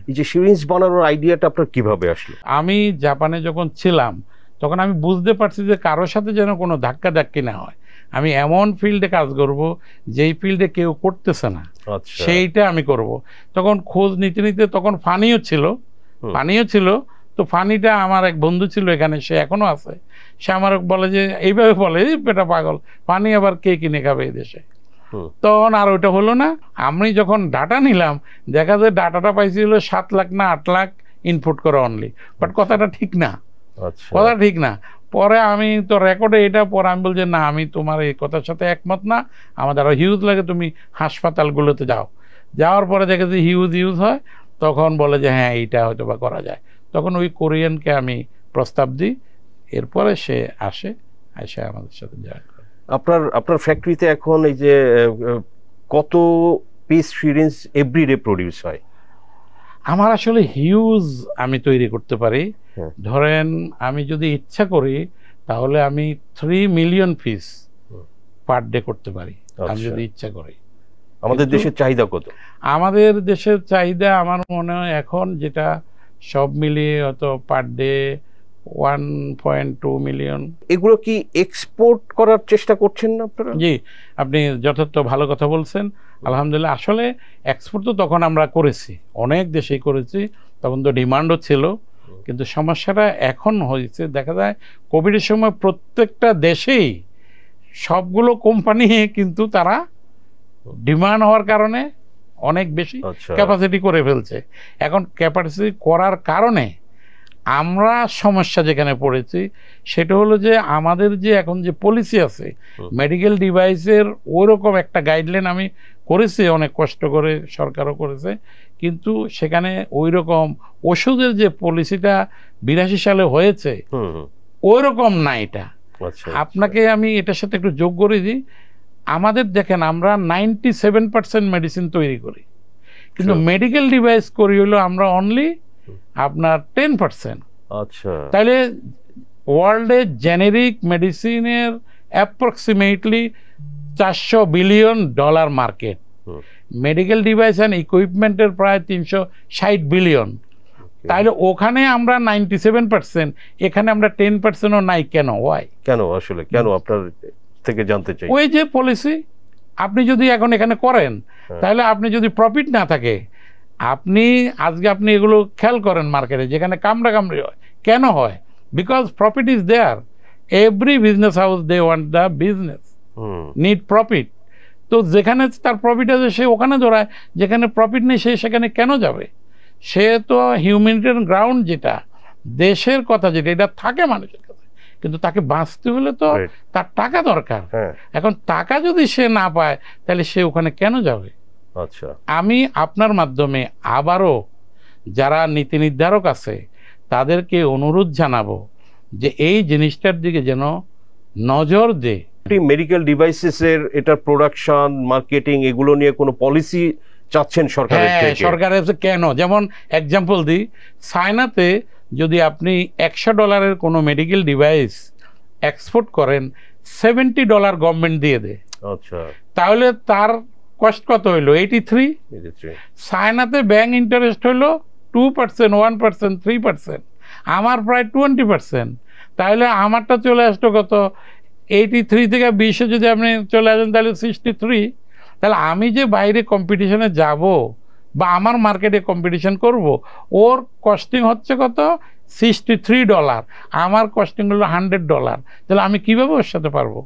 এই যে সিরিঞ্জ বানানোর আইডিয়াটা আপনার কিভাবে আসলো? আমি জাপানে যখন ছিলাম তখন আমি বুঝতে পারছি যে কারোর সাথে যেন কোনো ধাক্কাধাক্কি না হয়। আমি এমন ফিল্ডে কাজ করব যেই ফিল্ডে কেউ করতেছে না, সেইটা আমি করব। তখন খোঁজ নিতে নিতে তখন ফানিও ছিল। তো ফানিটা আমার এক বন্ধু ছিল এখানে, সে এখনো আছে। সে আমার বলে যে এইভাবে বলে, বেটা পাগল, পানি আবার কে কিনে খাবে এই দেশে। তখন আর ওইটা হলো না। আমি যখন ডাটা নিলাম, দেখা যায় ডাটাটা পাইছি হলো 7 লাখ না 8 লাখ ইনপুট করে অনলি। বাট কথাটা ঠিক না, কথা ঠিক না। পরে আমি তো রেকর্ডে এটা পরে আমি বলছি না, আমি তোমার এই কথার সাথে একমত না, আমাদের আরো হিউজ লাগে, তুমি হাসপাতালগুলোতে যাওয়ার পরে দেখে যে হিউজ হয়, তখন বলে যে হ্যাঁ এইটা হয়তো বা করা যায়। তখন ওই কোরিয়ানকে আমি প্রস্তাব দিই, এরপরে সে এসে আমাদের সাথে জয়েন করে। আপনার ফ্যাক্টরিতে এখন এই যে কত পিস সিরিঞ্জ এভরিডে প্রডিউস হয়? আমার আসলে হিউজ আমি তৈরি করতে পারি। ধরেন আমি যদি ইচ্ছা করি তাহলে আমি 3 মিলিয়ন পিস পার ডে করতে পারি, আমি যদি ইচ্ছা করি। আমাদের দেশের চাহিদা কত? আমাদের দেশের চাহিদা আমার মনে হয় এখন যেটা সব মিলিয়ে হয়তো পার ডে 1.2 মিলিয়ন। এগুলো কি এক্সপোর্ট করার চেষ্টা করছেন না আপনারা? জি, আপনি যথার্থ ভালো কথা বলছেন। আলহামদুলিল্লাহ, আসলে এক্সপোর্ট তো তখন আমরা করেছি, অনেক দেশেই করেছি, তখন তো ডিমান্ডও ছিল। কিন্তু সমস্যাটা এখন হয়েছে, দেখা যায় কোভিডের সময় প্রত্যেকটা দেশেই সবগুলো কোম্পানি কিন্তু তারা ডিমান্ড হওয়ার কারণে অনেক বেশি ক্যাপাসিটি করে ফেলছে। এখন ক্যাপাসিটি করার কারণে আমরা সমস্যা যেখানে পড়েছি সেটা হলো যে আমাদের যে এখন যে পলিসি আছে মেডিকেল ডিভাইসের, ওইরকম একটা গাইডলাইন আমি করেছি অনেক কষ্ট করে, সরকারও করেছে, কিন্তু সেখানে ওই রকম ওষুধের যে পলিসিটা 82 সালে হয়েছে ওই রকম না এটা। আপনাকে আমি এটার সাথে একটু যোগ করে দিই, আমাদের দেখেন আমরা 97% মেডিসিন তৈরি করি, কিন্তু মেডিকেল ডিভাইস করি হলো আমরা অনলি আপনার 10%। আচ্ছা, তাহলে ওয়ার্ল্ডে জেনেরিক মেডিসিনের approximately $400 billion market, medical device and ইকুইপমেন্টের প্রায় 360 বিলিয়ন। তাহলে ওখানে আমরা 97%, এখানে আমরা 10%ও নাই। কেন? ওয়াই? কেন আসলে কেন আপনার থেকে জানতে চাই। ওই যে পলিসি, আপনি যদি এখন এখানে করেন তাহলে আপনি যদি প্রফিট না থাকে, আজকে আপনি এগুলো খেয়াল করেন মার্কেটে যেখানে কামড়াকামড়ি হয়, কেন হয়? Because profit is there. Every business house they want the business need profit. তো যেখানে তার প্রফিট আছে সে ওখানে দৌড়ায়, যেখানে প্রফিট নেই সে সেখানে কেন যাবে? সে তো হিউম্যানিটেরিয়ান গ্রাউন্ড, যেটা দেশের কথা, যেটা এটা থাকে মানুষের কাছে, কিন্তু তাকে বাঁচতে হলে তো তার টাকা দরকার। এখন টাকা যদি সে না পায় তাহলে সে ওখানে কেন যাবে? আচ্ছা, আমি আপনার মাধ্যমে আবারও যারা নীতি নির্ধারক আছে তাদেরকে অনুরোধ জানাবো যে এই জিনিসটার দিকে যেন নজর দেয়। মেডিকেল ডিভাইসেসের এটা প্রোডাকশন, মার্কেটিং, এগুলো নিয়ে কোনো পলিসি চাচ্ছেন সরকারের থেকে? সরকারের কেন, যেমন এক্সাম্পল দিই, চায়নাতে যদি আপনি $100 কোনো মেডিকেল ডিভাইস এক্সপোর্ট করেন, $70 গভর্নমেন্ট দিয়ে দেয়। আচ্ছা, তাহলে তার কস্ট কত হইলো? 83। চায়নাতে ব্যাংক ইন্টারেস্ট হইলো 2%, 1%, 3%, আমার প্রায় 20%। তাহলে আমারটা চলে আসতো কত? 83 থেকে 20-এ যদি আপনি চলে আসেন তাহলে 63। তাহলে আমি যে বাইরে কম্পিটিশনে যাব বা আমার মার্কেটে কম্পিটিশন করব, ওর কস্টিং হচ্ছে কত? $63, আমার কস্টিং হলো $100। তাহলে আমি কিভাবে ওর সাথে পারবো?